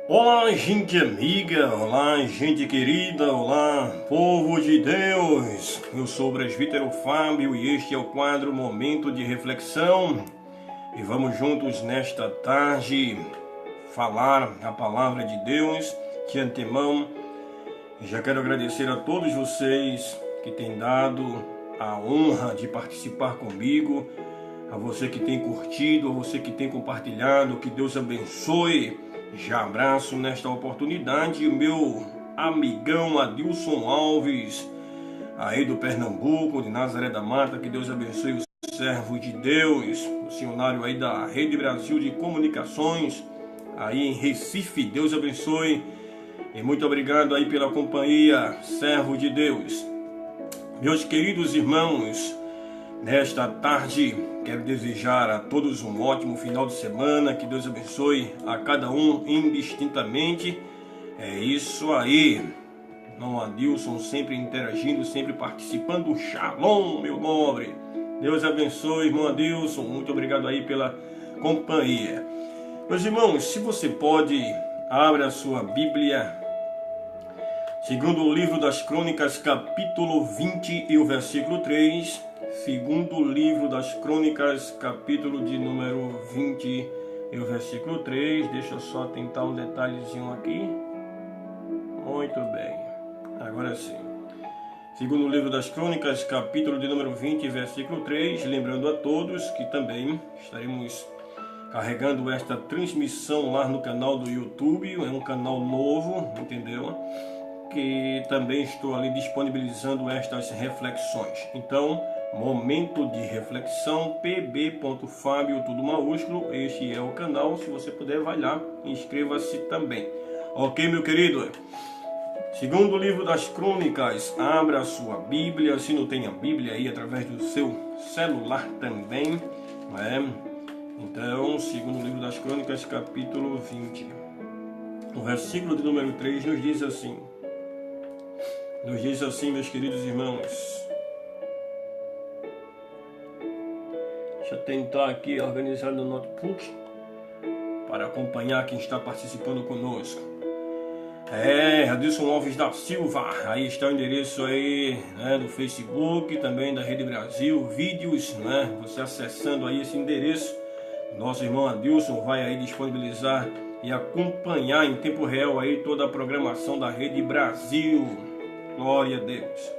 Olá, gente amiga, olá, gente querida, olá, povo de Deus. Eu sou o presbítero Fábio e este é o quadro Momento de Reflexão. E vamos juntos nesta tarde falar a palavra de Deus. De antemão, já quero agradecer a todos vocês que têm dado a honra de participar comigo, a você que tem curtido, a você que tem compartilhado. Que Deus abençoe. Já abraço nesta oportunidade o meu amigão Adilson Alves, aí do Pernambuco, de Nazaré da Mata. Que Deus abençoe o servo de Deus, o missionário aí da Rede Brasil de Comunicações, aí em Recife. Deus abençoe e muito obrigado aí pela companhia, servo de Deus. Meus queridos irmãos, nesta tarde quero desejar a todos um ótimo final de semana. Que Deus abençoe a cada um indistintamente. É isso aí. Irmão Adilson sempre interagindo, sempre participando. Shalom, meu nobre. Deus abençoe, irmão Adilson. Muito obrigado aí pela companhia. Meus irmãos, se você pode, abra a sua Bíblia. Segundo o livro das Crônicas, capítulo 20 e o versículo 3. Segundo livro das Crônicas, capítulo de número 20 e o versículo 3. Deixa eu só tentar um detalhezinho aqui. Muito bem. Agora sim. Segundo o livro das Crônicas, capítulo de número 20 e versículo 3. Lembrando a todos que também estaremos carregando esta transmissão lá no canal do YouTube. É um canal novo, entendeu? Que também estou ali disponibilizando estas reflexões. Então, Momento de Reflexão, pb.fabio, tudo maiúsculo. Este é o canal. Se você puder, vai lá, inscreva-se também. Ok, meu querido? Segundo o livro das Crônicas, abra a sua Bíblia. Se não tem a Bíblia aí, através do seu celular também, né? Então, segundo o livro das Crônicas, capítulo 20. O versículo de número 3 nos diz assim. Meus queridos irmãos. Deixa eu tentar aqui organizar no notebook para acompanhar quem está participando conosco. Adilson Alves da Silva. Aí está o endereço aí, né, do Facebook, também da Rede Brasil, vídeos, né? Você acessando aí esse endereço, nosso irmão Adilson vai aí disponibilizar e acompanhar em tempo real aí toda a programação da Rede Brasil. Glória a Deus.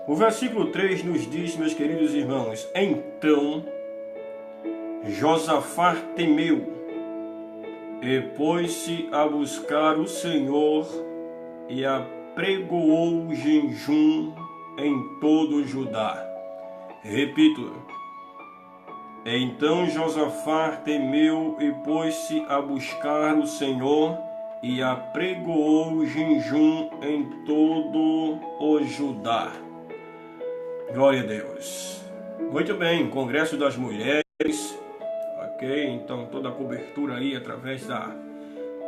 O versículo 3 nos diz, meus queridos irmãos: então Josafá temeu e pôs-se a buscar o Senhor e apregoou jejum em todo Judá. Repito. Então Josafá temeu e pôs-se a buscar o Senhor e apregoou jejum em todo o Judá. Glória a Deus. Muito bem, Congresso das Mulheres. Ok, então toda a cobertura aí através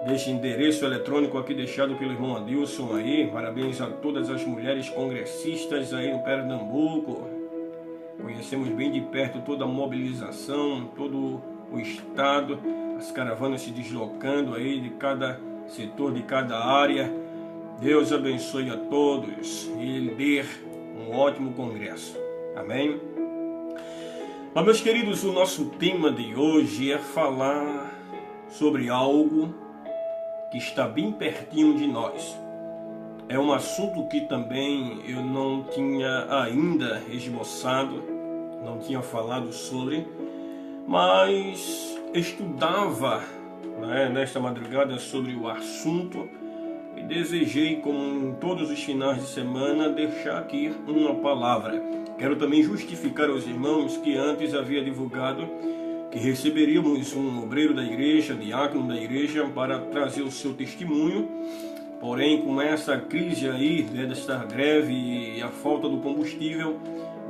deste endereço eletrônico aqui deixado pelo irmão Adilson aí. Parabéns a todas as mulheres congressistas aí no Pernambuco. Conhecemos bem de perto toda a mobilização, todo o estado, as caravanas se deslocando aí de cada setor, de cada área. Deus abençoe a todos e lhe dê um ótimo congresso. Amém? Mas, meus queridos, o nosso tema de hoje é falar sobre algo que está bem pertinho de nós. É um assunto que também eu não tinha ainda esboçado, não tinha falado sobre, mas estudava, né, nesta madrugada sobre o assunto e desejei, como em todos os finais de semana, deixar aqui uma palavra. Quero também justificar aos irmãos que antes havia divulgado que receberíamos um obreiro da igreja, diácono da igreja, para trazer o seu testemunho. Porém, com essa crise aí, né, desta greve e a falta do combustível,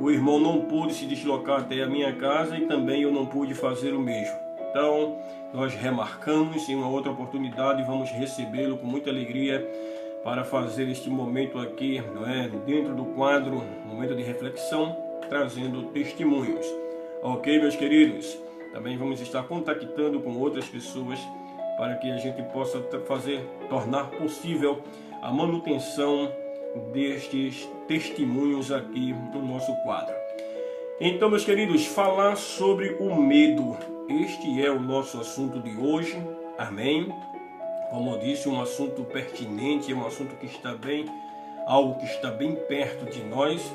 o irmão não pôde se deslocar até a minha casa e também eu não pude fazer o mesmo. Então, nós remarcamos em uma outra oportunidade, vamos recebê-lo com muita alegria para fazer este momento aqui, não é, dentro do quadro Momento de Reflexão, trazendo testemunhos. Ok, meus queridos? Também vamos estar contactando com outras pessoas para que a gente possa tornar possível a manutenção destes testemunhos aqui no nosso quadro. Então, meus queridos, falar sobre o medo. Este é o nosso assunto de hoje. Amém? Como eu disse, um assunto pertinente, um assunto que está bem, algo que está bem perto de nós.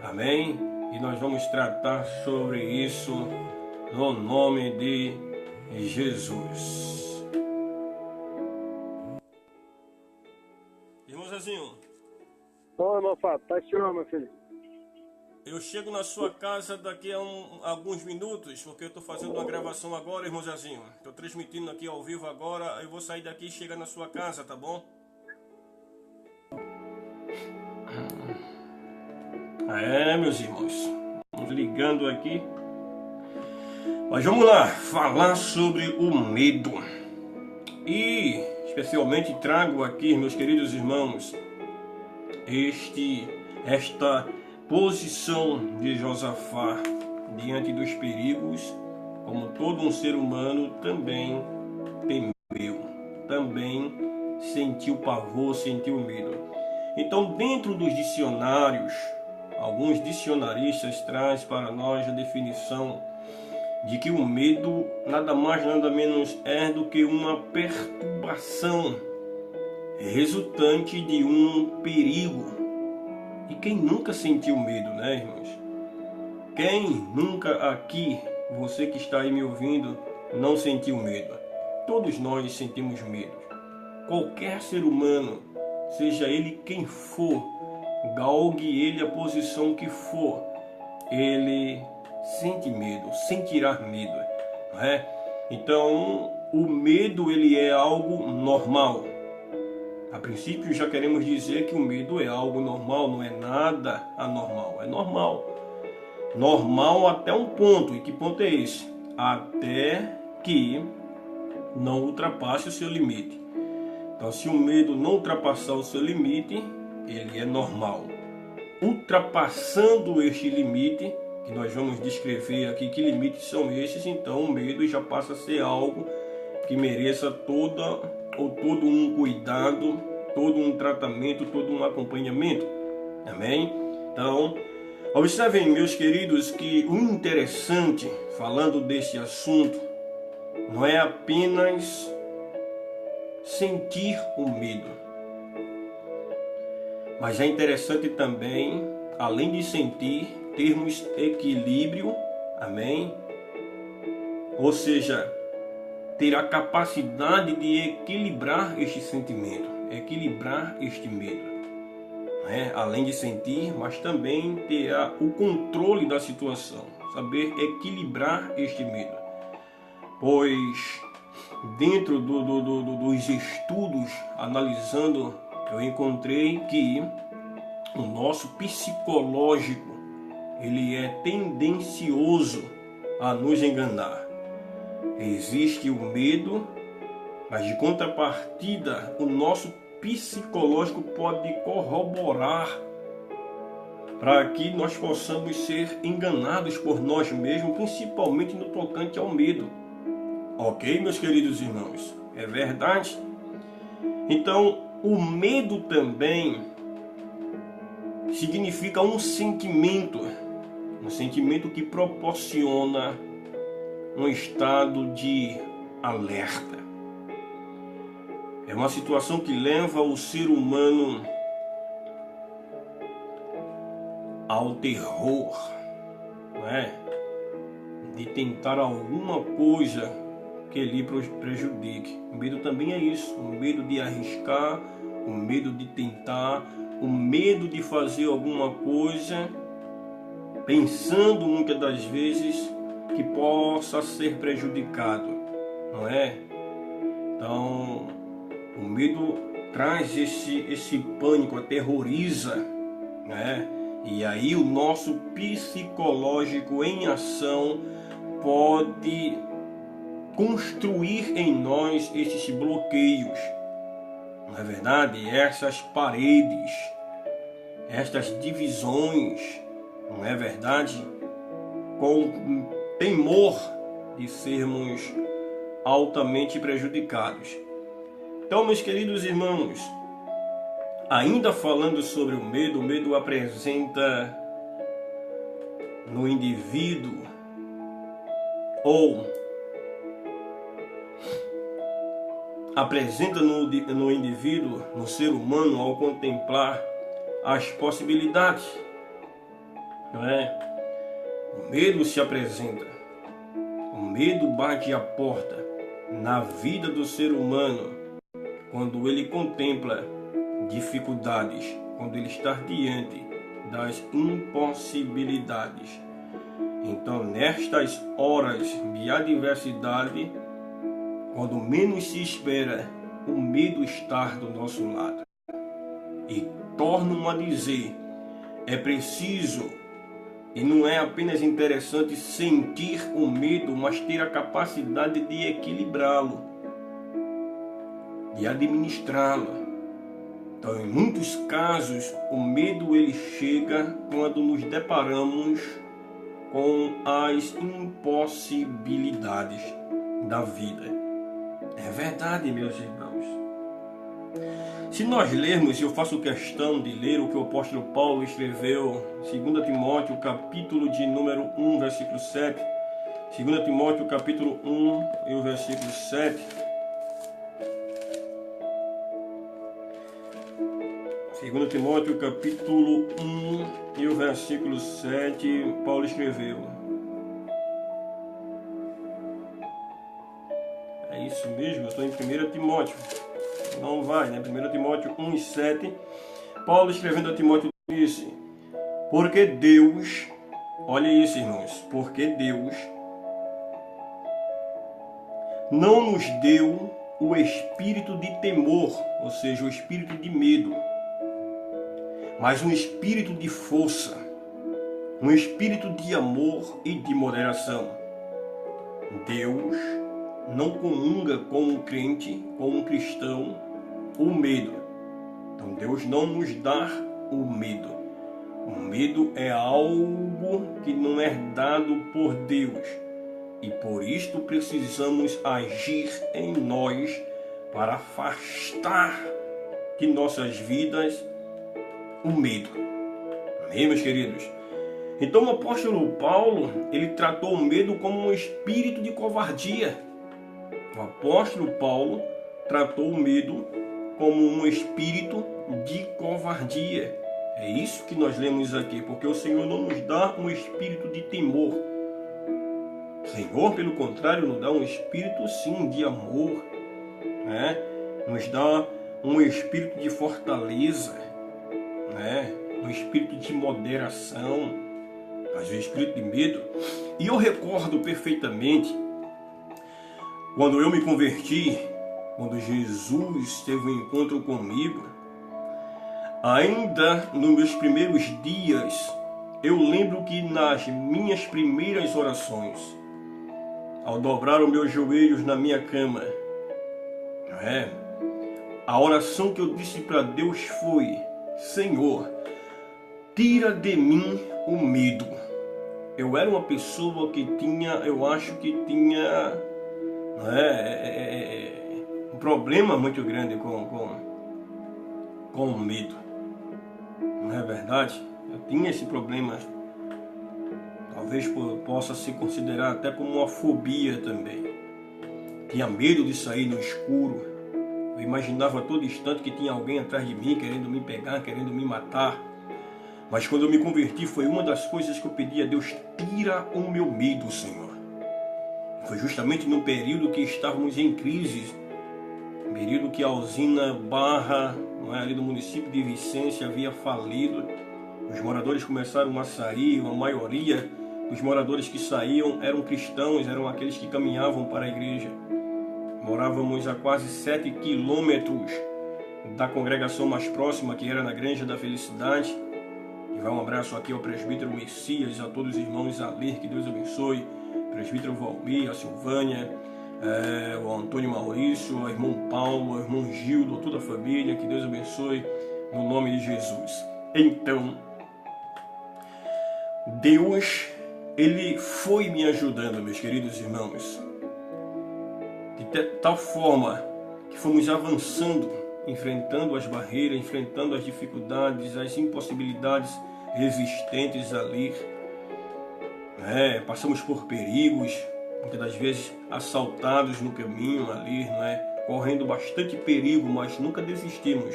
Amém? E nós vamos tratar sobre isso no nome de Jesus. Irmão Zezinho. Oi, meu Fábio, tá senhor, meu filho? Eu chego na sua casa daqui a alguns minutos, porque eu estou fazendo uma gravação agora, irmão Zezinho. Estou transmitindo aqui ao vivo agora, eu vou sair daqui e chegar na sua casa, tá bom? Meus irmãos, vamos ligando aqui. Mas vamos lá, falar sobre o medo. E especialmente trago aqui, meus queridos irmãos, esta posição de Josafá diante dos perigos, como todo um ser humano também temeu, também sentiu pavor, sentiu medo. Então, dentro dos dicionários, alguns dicionaristas trazem para nós a definição de que o medo nada mais nada menos é do que uma perturbação resultante de um perigo. E quem nunca sentiu medo, né, irmãos? Quem nunca aqui, você que está aí me ouvindo, não sentiu medo? Todos nós sentimos medo. Qualquer ser humano, seja ele quem for, galgue ele a posição que for, ele sente medo, sentirá medo, não é? Então, o medo ele é algo normal. A princípio já queremos dizer que o medo é algo normal, não é nada anormal, é normal. Normal até um ponto, e que ponto é esse? Até que não ultrapasse o seu limite. Então, se o medo não ultrapassar o seu limite, ele é normal. Ultrapassando este limite, que nós vamos descrever aqui que limites são esses, então o medo já passa a ser algo que mereça todo um cuidado, todo um tratamento, todo um acompanhamento. Amém? Então, observem, meus queridos, que o interessante, falando desse assunto, não é apenas sentir o medo, mas é interessante também, além de sentir, termos equilíbrio, amém? Ou seja, ter a capacidade de equilibrar este sentimento, equilibrar este medo, né? Além de sentir, mas também ter o controle da situação, saber equilibrar este medo. Pois dentro dos estudos, analisando, eu encontrei que o nosso psicológico, ele é tendencioso a nos enganar. Existe o medo, mas de contrapartida, o nosso psicológico pode corroborar para que nós possamos ser enganados por nós mesmos, principalmente no tocante ao medo. Ok, meus queridos irmãos? É verdade? Então, o medo também significa um sentimento que proporciona um estado de alerta. É uma situação que leva o ser humano ao terror, não é? De tentar alguma coisa que lhe prejudique. O medo também é isso, o medo de arriscar, o medo de tentar, o medo de fazer alguma coisa, pensando muitas das vezes que possa ser prejudicado, não é? Então, o medo traz esse pânico, aterroriza, né? E aí o nosso psicológico em ação pode construir em nós esses bloqueios, não é verdade? Essas paredes, estas divisões, não é verdade? Com temor de sermos altamente prejudicados. Então, meus queridos irmãos, ainda falando sobre o medo apresenta no indivíduo ou apresenta no indivíduo, no ser humano, ao contemplar as possibilidades, não é? O medo se apresenta, o medo bate a porta na vida do ser humano quando ele contempla dificuldades, quando ele está diante das impossibilidades. Então, nestas horas de adversidade, quando menos se espera, o medo está do nosso lado. E tornam a dizer, é preciso, e não é apenas interessante sentir o medo, mas ter a capacidade de equilibrá-lo, de administrá-lo. Então, em muitos casos, o medo ele chega quando nos deparamos com as impossibilidades da vida. É verdade, meus irmãos. Se nós lermos, eu faço questão de ler o que o apóstolo Paulo escreveu, 2 Timóteo, capítulo de número 1, versículo 7. 2 Timóteo, capítulo 1 e o versículo 7. 2 Timóteo, capítulo 1 e o versículo 7, Paulo escreveu. É isso mesmo, eu estou em 1 Timóteo. Não vai, né? 1 Timóteo 1 e 7. Paulo escrevendo a Timóteo disse, porque Deus, olha isso, irmãos, porque Deus não nos deu o espírito de temor, ou seja, o espírito de medo, mas um espírito de força, um espírito de amor e de moderação. Deus não comunga com um crente, com um cristão, o medo. Então Deus não nos dá o medo. O medo é algo que não é dado por Deus. E por isto precisamos agir em nós para afastar de nossas vidas o medo. Amém, meus queridos? Então o apóstolo Paulo, ele tratou o medo como um espírito de covardia. O apóstolo Paulo tratou o medo como um espírito de covardia. É isso que nós lemos aqui, porque o Senhor não nos dá um espírito de temor. O Senhor, pelo contrário, nos dá um espírito, sim, de amor, né? Nos dá um espírito de fortaleza, né? Um espírito de moderação, mas o espírito de medo. E eu recordo perfeitamente, quando eu me converti, quando Jesus teve um encontro comigo, ainda nos meus primeiros dias, eu lembro que nas minhas primeiras orações, ao dobrar os meus joelhos na minha cama, a oração que eu disse para Deus foi, Senhor, tira de mim o medo. Eu era uma pessoa que tinha, eu acho que tinha um problema muito grande com o medo. Não é verdade? Eu tinha esse problema. Talvez possa se considerar até como uma fobia também. Tinha medo de sair no escuro. Eu imaginava a todo instante que tinha alguém atrás de mim, querendo me pegar, querendo me matar. Mas quando eu me converti, foi uma das coisas que eu pedi a Deus, tira o meu medo, Senhor. Foi justamente no período que estávamos em crise, período que a usina Barra, ali do município de Vicência, havia falido. Os moradores começaram a sair, a maioria dos moradores que saíam eram cristãos, eram aqueles que caminhavam para a igreja. Morávamos a quase 7 quilômetros da congregação mais próxima, que era na Granja da Felicidade. E vai um abraço aqui ao presbítero Messias, a todos os irmãos Alir, que Deus abençoe, presbítero Valmir, a Silvânia, o Antônio Maurício, o irmão Paulo, o irmão Gildo, toda a família, que Deus abençoe no nome de Jesus. Então, Deus, Ele foi me ajudando, meus queridos irmãos. de tal forma que fomos avançando, enfrentando as barreiras, enfrentando as dificuldades, as impossibilidades resistentes ali. Passamos por perigos, muitas das vezes assaltados no caminho ali, correndo bastante perigo, mas nunca desistimos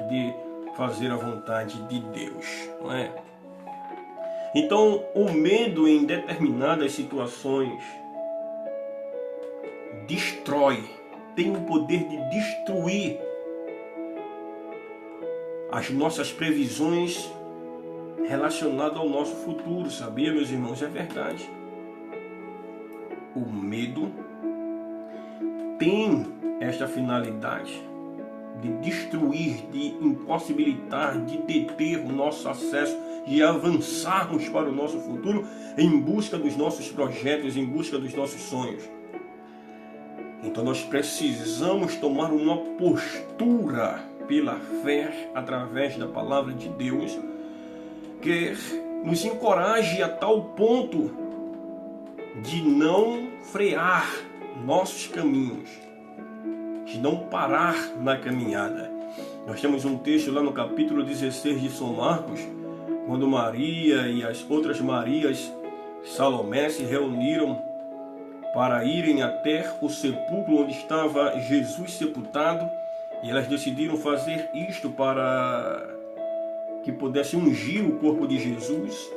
de fazer a vontade de Deus. Então, o medo em determinadas situações destrói, tem o poder de destruir as nossas previsões relacionadas ao nosso futuro, sabia, meus irmãos? É verdade. O medo tem esta finalidade de destruir, de impossibilitar, de deter o nosso acesso, de avançarmos para o nosso futuro em busca dos nossos projetos, em busca dos nossos sonhos. Então nós precisamos tomar uma postura pela fé, através da palavra de Deus, que nos encoraje a tal ponto de não frear nossos caminhos, de não parar na caminhada. Nós temos um texto lá no capítulo 16 de São Marcos, quando Maria e as outras Marias, Salomé, se reuniram para irem até o sepulcro onde estava Jesus sepultado, e elas decidiram fazer isto para que pudesse ungir o corpo de Jesus.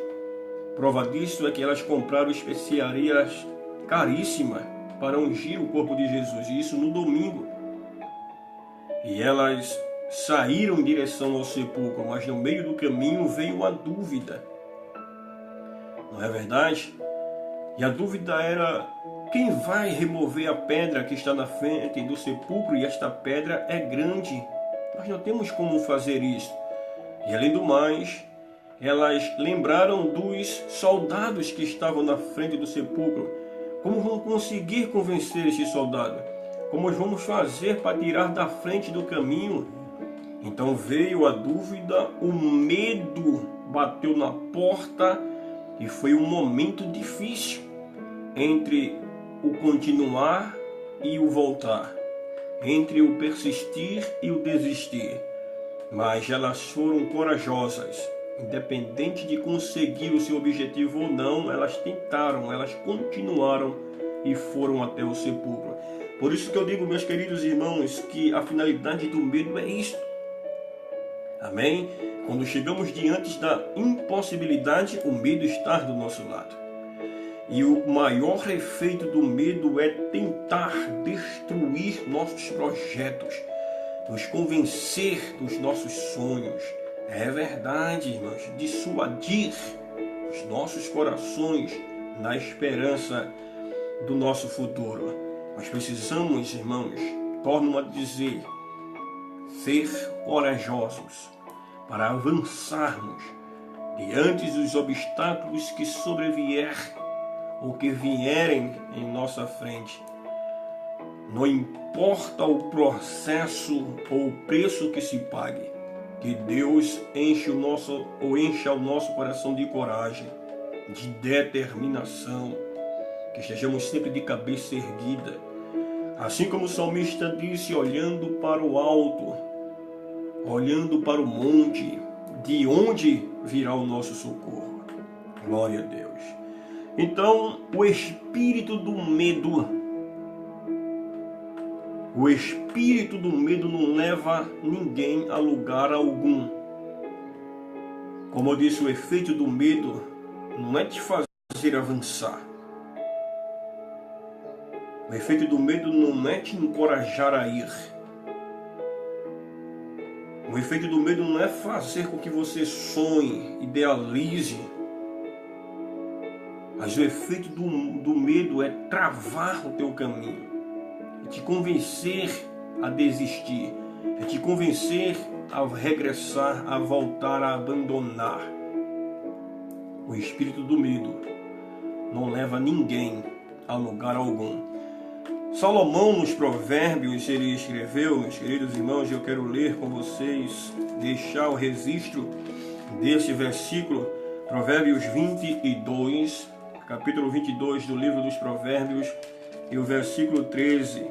Prova disso é que elas compraram especiarias caríssimas para ungir o corpo de Jesus, e isso no domingo. E elas saíram em direção ao sepulcro, mas no meio do caminho veio a dúvida. Não é verdade? E a dúvida era: quem vai remover a pedra que está na frente do sepulcro? E esta pedra é grande. Nós não temos como fazer isso. E além do mais, elas lembraram dos soldados que estavam na frente do sepulcro. Como vamos conseguir convencer esses soldados? Como vamos fazer para tirar da frente do caminho? Então veio a dúvida, o medo bateu na porta e foi um momento difícil entre o continuar e o voltar, entre o persistir e o desistir. Mas elas foram corajosas, independente de conseguir o seu objetivo ou não, elas tentaram, elas continuaram e foram até o sepulcro. Por isso que eu digo, meus queridos irmãos, que a finalidade do medo é isto. Amém? Quando chegamos diante da impossibilidade, o medo está do nosso lado. E o maior efeito do medo é tentar destruir nossos projetos, nos convencer dos nossos sonhos. É verdade, irmãos, dissuadir os nossos corações na esperança do nosso futuro. Nós precisamos, irmãos, torno a dizer, ser corajosos para avançarmos diante dos obstáculos que sobrevier ou que vierem em nossa frente. Não importa o processo ou o preço que se pague, que Deus encha o nosso coração de coragem, de determinação, que estejamos sempre de cabeça erguida. Assim como o salmista disse, olhando para o alto, olhando para o monte, de onde virá o nosso socorro. Glória a Deus. Então, o espírito do medo não leva ninguém a lugar algum. Como eu disse, o efeito do medo não é te fazer avançar. O efeito do medo não é te encorajar a ir. O efeito do medo não é fazer com que você sonhe, idealize. Mas o efeito do medo é travar o teu caminho. É te convencer a desistir. É te convencer a regressar, a voltar, a abandonar. O espírito do medo não leva ninguém a lugar algum. Salomão, nos Provérbios, ele escreveu, meus queridos irmãos, eu quero ler com vocês, deixar o registro desse versículo, Provérbios 22, capítulo 22 do livro dos Provérbios, e o versículo 13,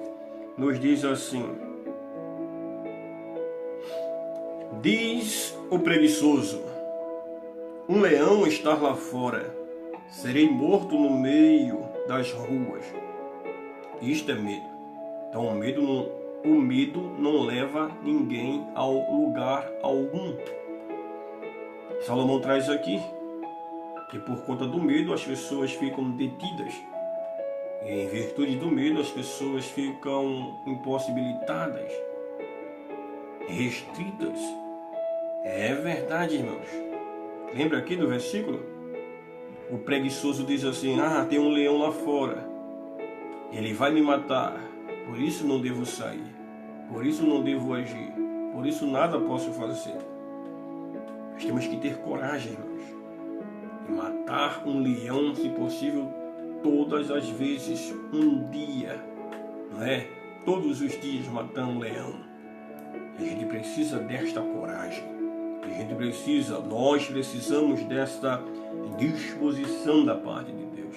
nos diz assim: diz o preguiçoso, um leão está lá fora, serei morto no meio das ruas. Isto é medo. Então o medo não leva ninguém ao lugar algum. Salomão traz aqui que por conta do medo as pessoas ficam detidas. E em virtude do medo as pessoas ficam impossibilitadas, restritas. É verdade, irmãos. Lembra aqui do versículo? O preguiçoso diz assim: tem um leão lá fora, ele vai me matar, por isso não devo sair, por isso não devo agir, por isso nada posso fazer. Nós temos que ter coragem, irmãos, de matar um leão, se possível, todas as vezes, um dia, não é? Todos os dias matar um leão. A gente precisa desta coragem. Nós precisamos desta disposição da parte de Deus.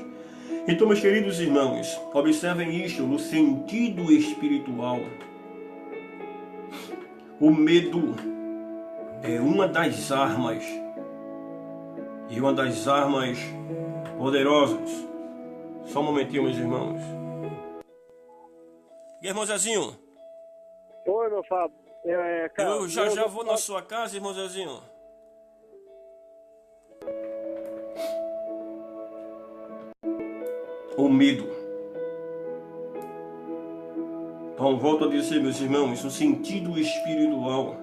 Então, meus queridos irmãos, observem isto no sentido espiritual. O medo é uma das armas, e uma das armas poderosas. Só um momentinho, meus irmãos. E irmão Zezinho? Oi, meu Fábio. Eu já vou na sua casa, irmão Zezinho. O medo. Então, volto a dizer, meus irmãos, no sentido espiritual,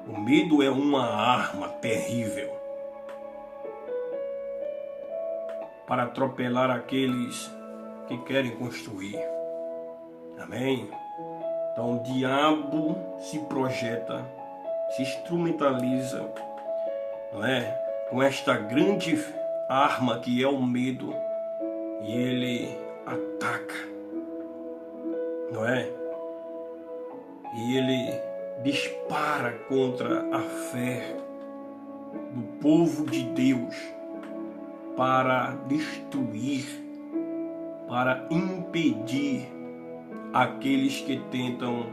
o medo é uma arma terrível para atropelar aqueles que querem construir. Amém? Então o diabo se projeta, se instrumentaliza, não é? Com esta grande arma que é o medo, e ele ataca, não é? E ele dispara contra a fé do povo de Deus para destruir, para impedir aqueles que tentam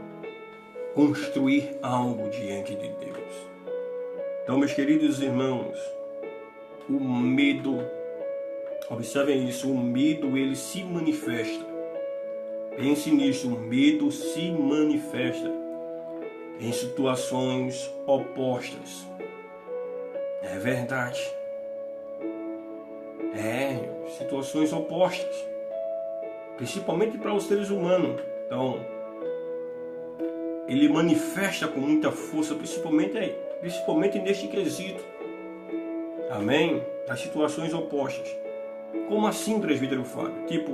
construir algo diante de Deus. Então, meus queridos irmãos, o medo, observem isso, o medo ele se manifesta. Pense nisso, o medo se manifesta em situações opostas. É verdade. Situações opostas, principalmente para os seres humanos. Então, ele manifesta com muita força, principalmente neste quesito. Amém? As situações opostas. Como assim, presbítero Fábio? Tipo,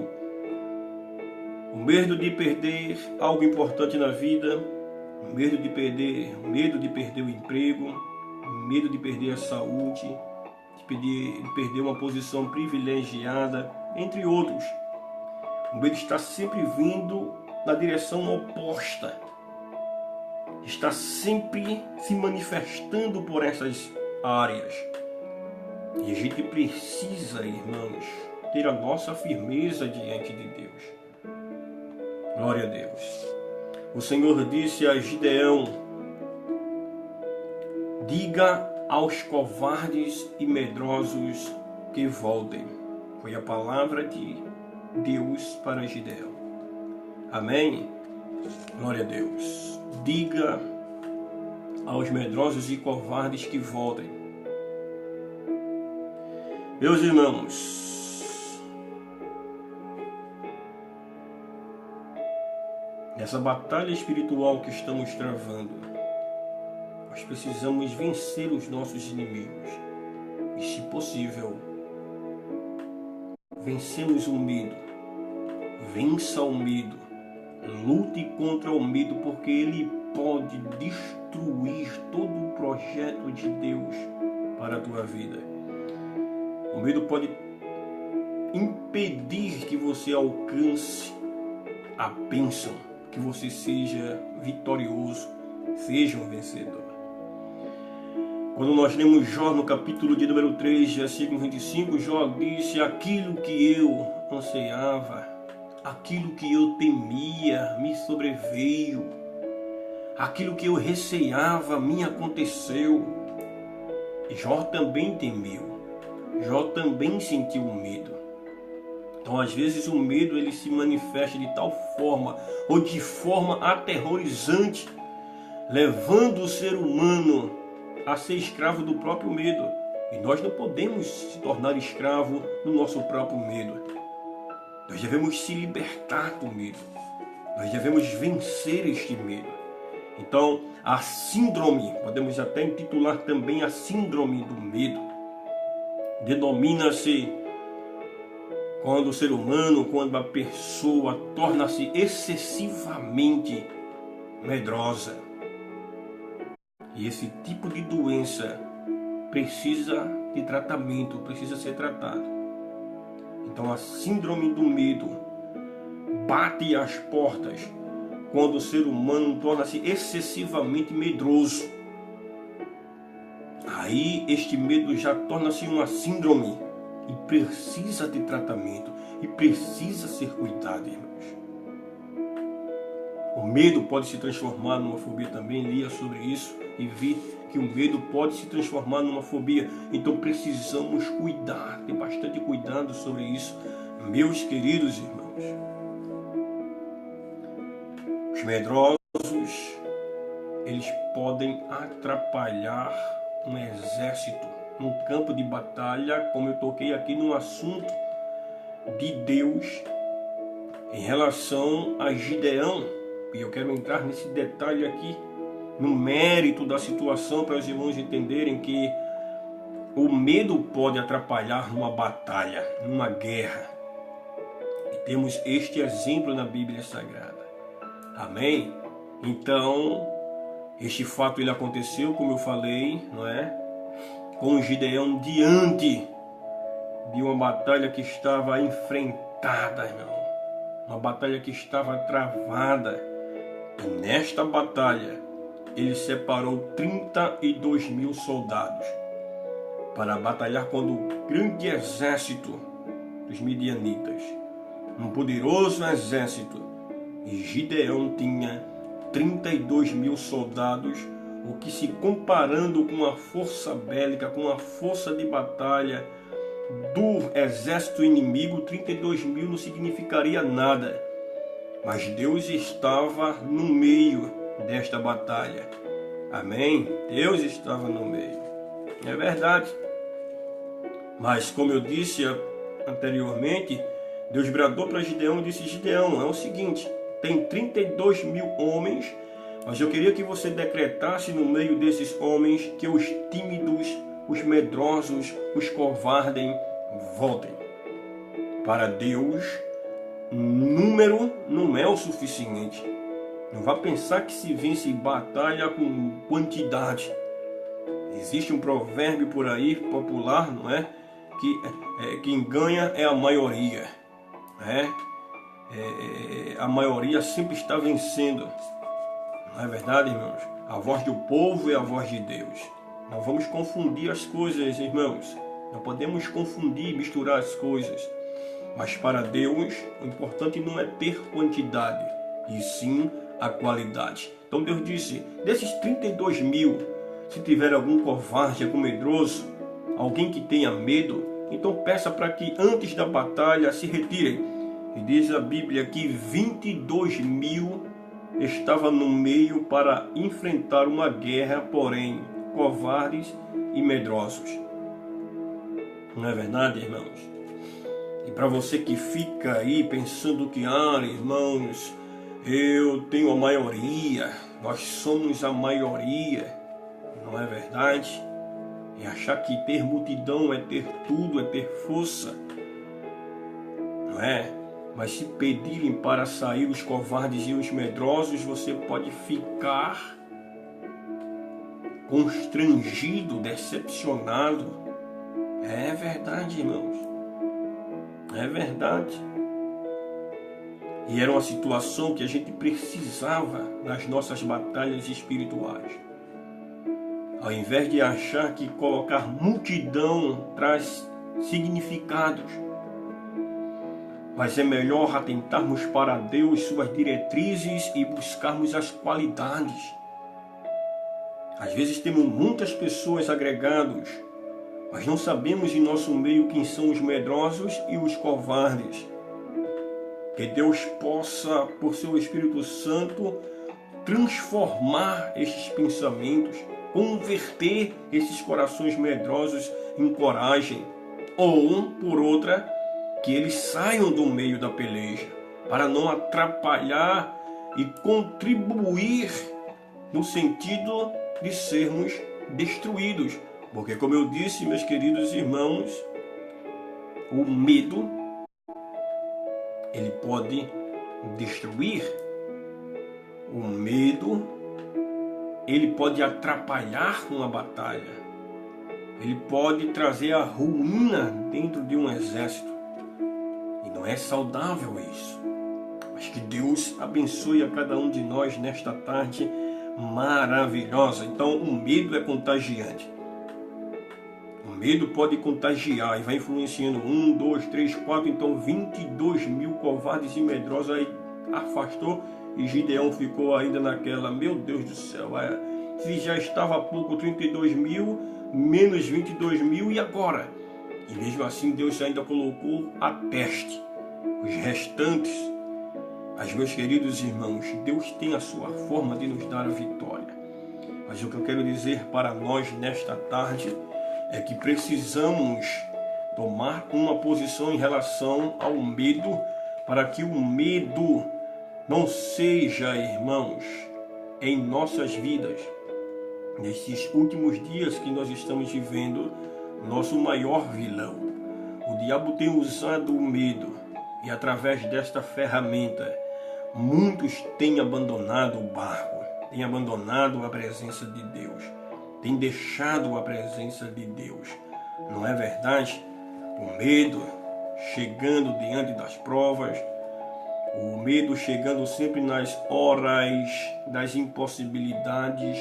o medo de perder algo importante na vida, o medo de perder o emprego, o medo de perder a saúde, de perder uma posição privilegiada, entre outros. O medo está sempre vindo na direção oposta. Está sempre se manifestando por essas áreas. E a gente precisa, irmãos, ter a nossa firmeza diante de Deus. Glória a Deus. O Senhor disse a Gideão: diga aos covardes e medrosos que voltem. Foi a palavra de Deus para Gideão. Amém? Glória a Deus. Diga aos medrosos e covardes que voltem. Meus irmãos, nessa batalha espiritual que estamos travando, nós precisamos vencer os nossos inimigos. E, se possível, vencemos o medo. Vença o medo. Lute contra o medo, porque ele pode destruir todo o projeto de Deus para a tua vida. O medo pode impedir que você alcance a bênção, que você seja vitorioso, seja um vencedor. Quando nós lemos Jó no capítulo de número 3, versículo 25, Jó disse: aquilo que eu ansiava, aquilo que eu temia me sobreveio, aquilo que eu receava me aconteceu. Jó também temeu, Jó também sentiu medo. Então, às vezes, o medo ele se manifesta de tal forma, ou de forma aterrorizante, levando o ser humano a ser escravo do próprio medo. E nós não podemos se tornar escravo do nosso próprio medo. Nós devemos se libertar do medo. Nós devemos vencer este medo. Então, a síndrome, podemos até intitular também a síndrome do medo, denomina-se quando o ser humano, quando a pessoa torna-se excessivamente medrosa. E esse tipo de doença precisa de tratamento, precisa ser tratado. Então a síndrome do medo bate às portas quando o ser humano torna-se excessivamente medroso. Aí este medo já torna-se uma síndrome e precisa de tratamento e precisa ser cuidado, irmãos. O medo pode se transformar numa fobia também, lia sobre isso e vi que o medo pode se transformar numa fobia. Então precisamos cuidar, ter bastante cuidado sobre isso, meus queridos irmãos. Os medrosos, eles podem atrapalhar um exército num campo de batalha, como eu toquei aqui no assunto de Deus em relação a Gideão. E eu quero entrar nesse detalhe aqui, no mérito da situação, para os irmãos entenderem que o medo pode atrapalhar numa batalha, numa guerra. E temos este exemplo na Bíblia Sagrada. Amém? Então, este fato ele aconteceu, como eu falei, não é? Com Gideão diante de uma batalha que estava enfrentada, irmão. Uma batalha que estava travada. E nesta batalha, ele separou 32.000 soldados para batalhar contra o grande exército dos midianitas. Um poderoso exército. E Gideão tinha 32.000 soldados, o que se comparando com a força bélica, com a força de batalha do exército inimigo, 32.000 não significaria nada. Mas Deus estava no meio desta batalha. Amém? Deus estava no meio. É verdade. Mas como eu disse anteriormente, Deus bradou para Gideão e disse: Gideão, é o seguinte, tem 32.000 homens, mas eu queria que você decretasse no meio desses homens que os tímidos, os medrosos, os covardes voltem. Para Deus, número não é o suficiente. Não vá pensar que se vence batalha com quantidade. Existe um provérbio por aí popular, não é? Que quem ganha é a maioria. A maioria sempre está vencendo. Não é verdade, irmãos? A voz do povo é a voz de Deus. Não vamos confundir as coisas, irmãos. Não podemos confundir, misturar as coisas. Mas para Deus, o importante não é ter quantidade, e sim a qualidade. Então Deus disse, desses 32.000, se tiver algum covarde, algum medroso, alguém que tenha medo, então peça para que antes da batalha se retirem. E diz a Bíblia que 22.000 estavam no meio para enfrentar uma guerra, porém covardes e medrosos. Não é verdade, irmãos? E para você que fica aí pensando que, irmãos, eu tenho a maioria, nós somos a maioria, não é verdade? E achar que ter multidão é ter tudo, é ter força, não é? Mas se pedirem para sair os covardes e os medrosos, você pode ficar constrangido, decepcionado. É verdade, irmãos. É verdade. E era uma situação que a gente precisava nas nossas batalhas espirituais. Ao invés de achar que colocar multidão traz significados, mas é melhor atentarmos para Deus, suas diretrizes e buscarmos as qualidades. Às vezes temos muitas pessoas agregadas, mas não sabemos em nosso meio quem são os medrosos e os covardes. Que Deus possa, por seu Espírito Santo, transformar estes pensamentos, converter esses corações medrosos em coragem, ou, por outra, que eles saiam do meio da peleja, para não atrapalhar e contribuir no sentido de sermos destruídos. Porque, como eu disse, meus queridos irmãos, o medo, ele pode destruir. O medo, ele pode atrapalhar uma batalha. Ele pode trazer a ruína dentro de um exército. E não é saudável isso. Mas que Deus abençoe a cada um de nós nesta tarde maravilhosa. Então, o medo é contagiante. O medo pode contagiar e vai influenciando 1, 2, 3, 4, então 22 mil covardes e medrosos. Aí afastou e Gideão ficou ainda naquela, meu Deus do céu, se já estava há pouco 32 mil, menos 22 mil e agora? E mesmo assim Deus ainda colocou a peste, os restantes. Mas, meus queridos irmãos, Deus tem a sua forma de nos dar a vitória. Mas o que eu quero dizer para nós nesta tarde é que precisamos tomar uma posição em relação ao medo, para que o medo não seja, irmãos, em nossas vidas, nesses últimos dias que nós estamos vivendo, nosso maior vilão. O diabo tem usado o medo e através desta ferramenta, muitos têm abandonado o barco, têm abandonado a presença de Deus, têm deixado a presença de Deus. Não é verdade? O medo chegando diante das provas, o medo chegando sempre nas horas das impossibilidades,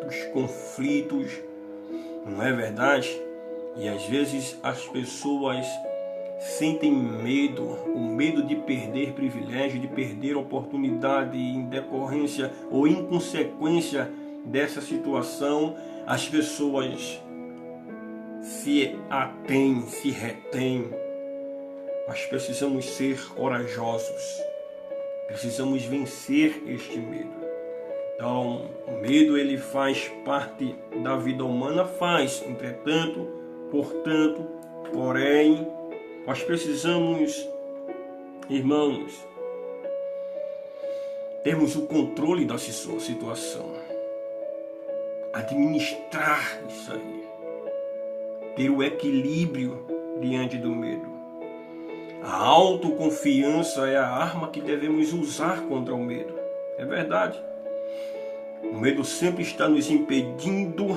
dos conflitos, não é verdade? E às vezes as pessoas sentem medo, o medo de perder privilégio, de perder oportunidade em decorrência ou em consequência dessa situação. As pessoas se atêm, se retêm. Mas precisamos ser corajosos. Precisamos vencer este medo. Então, o medo ele faz parte da vida humana, entretanto, portanto, porém, nós precisamos, irmãos, termos o controle da situação, administrar isso aí, ter o equilíbrio diante do medo. A autoconfiança é a arma que devemos usar contra o medo. É verdade. O medo sempre está nos impedindo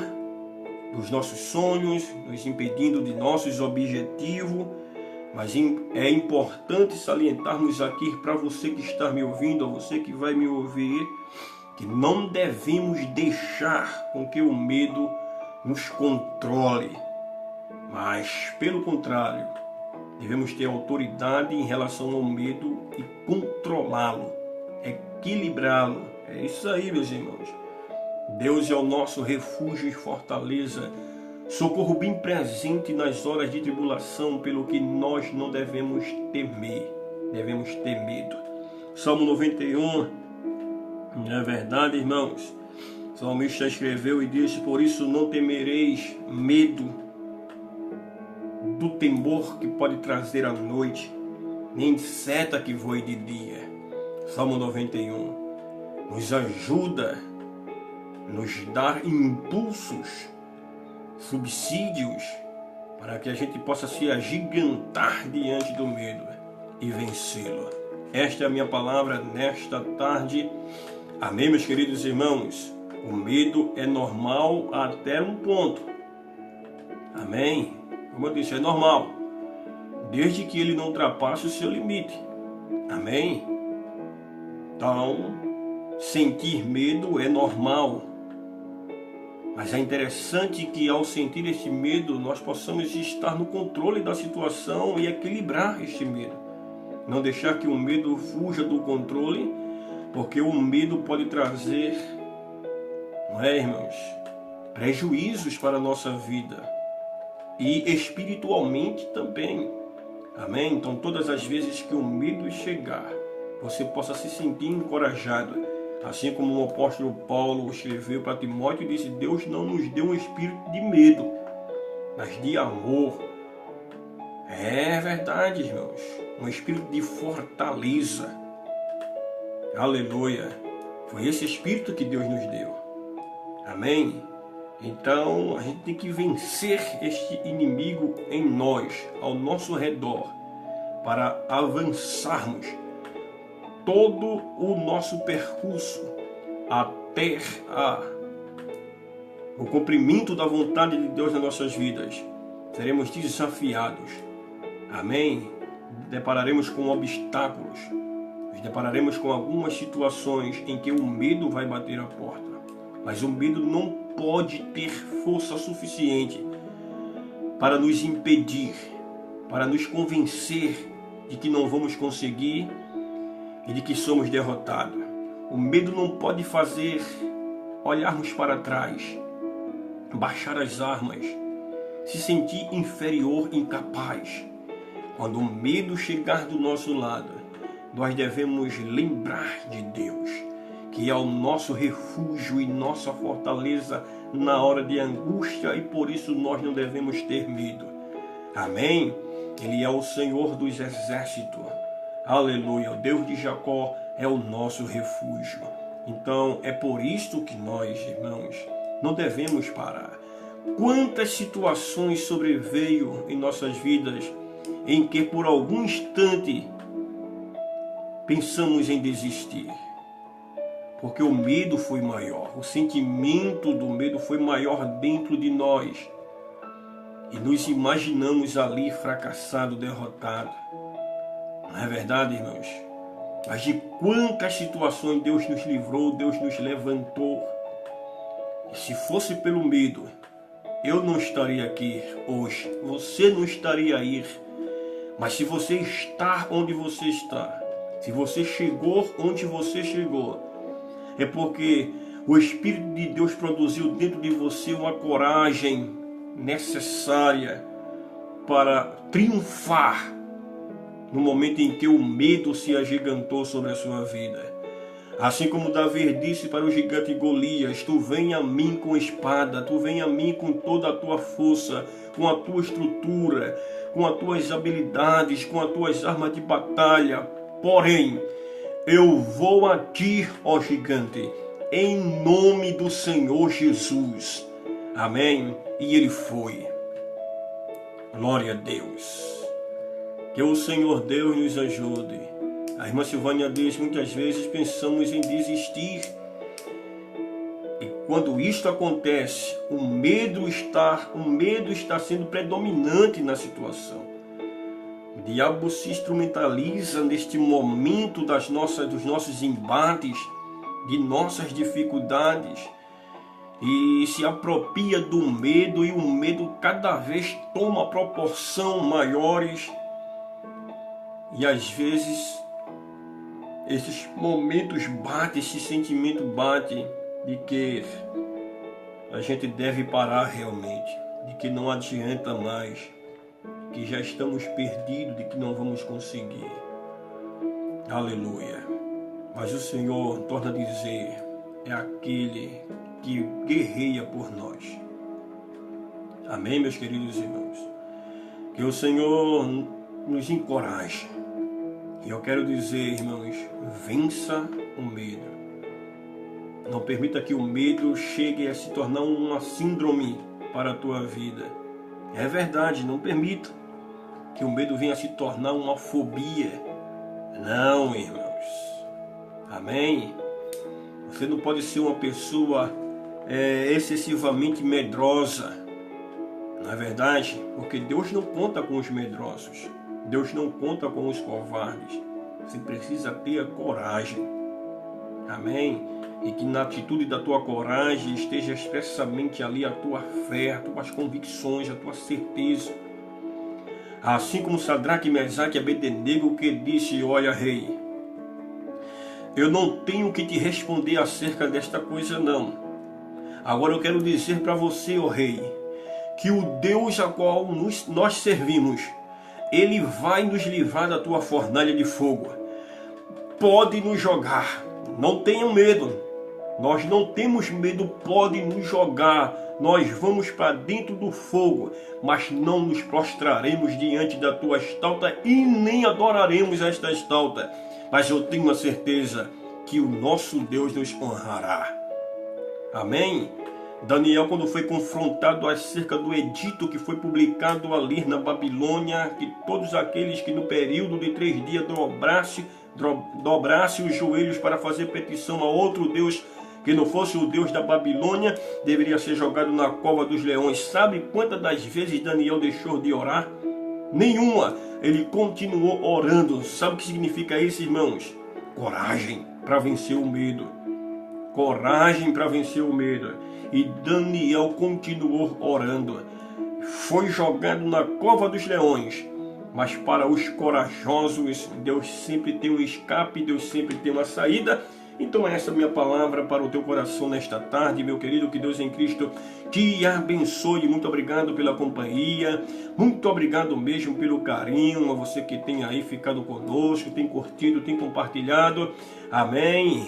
dos nossos sonhos, nos impedindo de nossos objetivos. Mas é importante salientarmos aqui para você que está me ouvindo, a você que vai me ouvir, que não devemos deixar com que o medo nos controle. Mas, pelo contrário, devemos ter autoridade em relação ao medo e controlá-lo, equilibrá-lo. É isso aí, meus irmãos. Deus é o nosso refúgio e fortaleza, socorro bem presente nas horas de tribulação, pelo que nós não devemos temer, devemos ter medo. Salmo 91, não é verdade, irmãos? O salmista escreveu e disse: por isso não temereis medo do temor que pode trazer a noite, nem de seta que voe de dia. Salmo 91 nos ajuda, nos dá impulsos, subsídios, para que a gente possa se agigantar diante do medo e vencê-lo. Esta é a minha palavra nesta tarde. Amém, meus queridos irmãos? O medo é normal até um ponto. Amém? Como eu disse, é normal, desde que ele não ultrapasse o seu limite. Amém? Então, sentir medo é normal. Mas é interessante que ao sentir esse medo, nós possamos estar no controle da situação e equilibrar este medo. Não deixar que o medo fuja do controle, porque o medo pode trazer, não é, irmãos, prejuízos para a nossa vida e espiritualmente também. Amém? Então, todas as vezes que o medo chegar, você possa se sentir encorajado. Assim como o apóstolo Paulo escreveu para Timóteo e disse: Deus não nos deu um espírito de medo, mas de amor. É verdade, irmãos. Um espírito de fortaleza. Aleluia. Foi esse espírito que Deus nos deu. Amém? Então, a gente tem que vencer este inimigo em nós, ao nosso redor, para avançarmos todo o nosso percurso até o cumprimento da vontade de Deus nas nossas vidas. Seremos desafiados. Amém? Depararemos com obstáculos. Nos depararemos com algumas situações em que o medo vai bater a porta. Mas o medo não pode ter força suficiente para nos impedir, para nos convencer de que não vamos conseguir e de que somos derrotados. O medo não pode fazer olharmos para trás, baixar as armas, se sentir inferior, incapaz. Quando o medo chegar do nosso lado, nós devemos lembrar de Deus, que é o nosso refúgio e nossa fortaleza na hora de angústia, e por isso nós não devemos ter medo. Amém? Ele é o Senhor dos exércitos. Aleluia. O Deus de Jacó é o nosso refúgio. Então, é por isso que nós, irmãos, não devemos parar. Quantas situações sobreveio em nossas vidas em que por algum instante pensamos em desistir, porque o medo foi maior, o sentimento do medo foi maior dentro de nós e nos imaginamos ali fracassado, derrotado. Não é verdade, irmãos? Mas de quantas situações Deus nos livrou, Deus nos levantou. E se fosse pelo medo, eu não estaria aqui hoje, você não estaria aí. Mas se você está onde você está, se você chegou onde você chegou, é porque o Espírito de Deus produziu dentro de você uma coragem necessária para triunfar no momento em que o medo se agigantou sobre a sua vida. Assim como Davi disse para o gigante Golias: tu vem a mim com espada, tu vem a mim com toda a tua força, com a tua estrutura, com as tuas habilidades, com as tuas armas de batalha. Porém, eu vou a ti, ó gigante, em nome do Senhor Jesus. Amém? E ele foi. Glória a Deus. Que o Senhor Deus nos ajude. A irmã Silvânia diz: muitas vezes pensamos em desistir. E quando isto acontece, o medo está sendo predominante na situação. O diabo se instrumentaliza neste momento dos nossos embates, de nossas dificuldades, e se apropria do medo, e o medo cada vez toma proporção maiores. E às vezes esses momentos batem, esse sentimento bate de que a gente deve parar realmente, de que não adianta mais, que já estamos perdidos, de que não vamos conseguir. Aleluia. Mas o Senhor, torna a dizer, é aquele que guerreia por nós. Amém, meus queridos irmãos? Que o Senhor nos encoraje. E eu quero dizer, irmãos, vença o medo. Não permita que o medo chegue a se tornar uma síndrome para a tua vida. É verdade, não permita que o medo venha a se tornar uma fobia. Não, irmãos. Amém? Você não pode ser uma pessoa excessivamente medrosa. Não é verdade? Porque Deus não conta com os medrosos. Deus não conta com os covardes. Você precisa ter a coragem. Amém? E que na atitude da tua coragem esteja expressamente ali a tua fé, as tuas convicções, a tua certeza. Assim como Sadraque, Mesaque e Abednego, que disse: olha, rei, eu não tenho que te responder acerca desta coisa não. Agora eu quero dizer para você, ó rei, que o Deus a qual nós servimos, Ele vai nos livrar da tua fornalha de fogo. Pode nos jogar, não tenham medo. Nós não temos medo, pode nos jogar. Nós vamos para dentro do fogo, mas não nos prostraremos diante da tua estalta e nem adoraremos esta estalta. Mas eu tenho a certeza que o nosso Deus nos honrará. Amém? Daniel, quando foi confrontado acerca do edito que foi publicado ali na Babilônia, que todos aqueles que no período de 3 dias dobrasse os joelhos para fazer petição a outro Deus que não fosse o Deus da Babilônia, deveria ser jogado na cova dos leões. Sabe quantas das vezes Daniel deixou de orar? Nenhuma. Ele continuou orando. Sabe o que significa isso, irmãos? Coragem para vencer o medo. Coragem para vencer o medo. E Daniel continuou orando. Foi jogado na cova dos leões. Mas para os corajosos, Deus sempre tem um escape, Deus sempre tem uma saída. Então essa é a minha palavra para o teu coração nesta tarde, meu querido. Que Deus em Cristo te abençoe. Muito obrigado pela companhia, muito obrigado mesmo pelo carinho, a você que tem aí ficado conosco, tem curtido, tem compartilhado. Amém?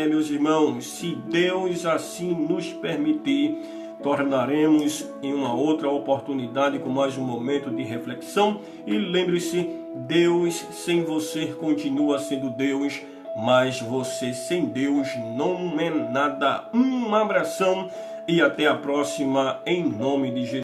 Meus irmãos, se Deus assim nos permitir, tornaremos em uma outra oportunidade com mais um momento de reflexão. E lembre-se, Deus sem você continua sendo Deus, mas você sem Deus não é nada. Um abração e até a próxima, em nome de Jesus.